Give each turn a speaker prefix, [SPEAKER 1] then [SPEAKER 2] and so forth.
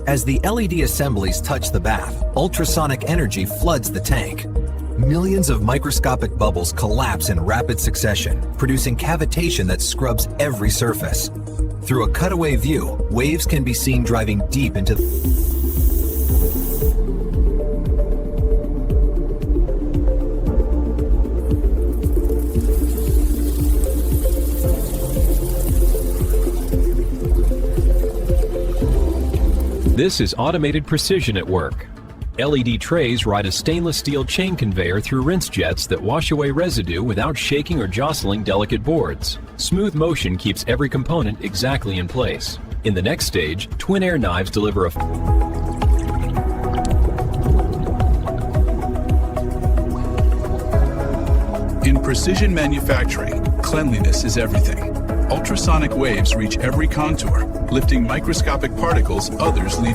[SPEAKER 1] As the LED assemblies touch the bath, ultrasonic energy floods the tank. Millions of microscopic bubbles collapse in rapid succession, producing cavitation that scrubs every surface. Through a cutaway view, waves can be seen driving deep into
[SPEAKER 2] This is automated precision at work. LED trays ride a stainless steel chain conveyor through rinse jets that wash away residue without shaking or jostling delicate boards. Smooth motion keeps every component exactly in place. In the next stage, twin air knives deliver a
[SPEAKER 3] In precision manufacturing, cleanliness is everything. Ultrasonic waves reach every contour, lifting microscopic particles others leave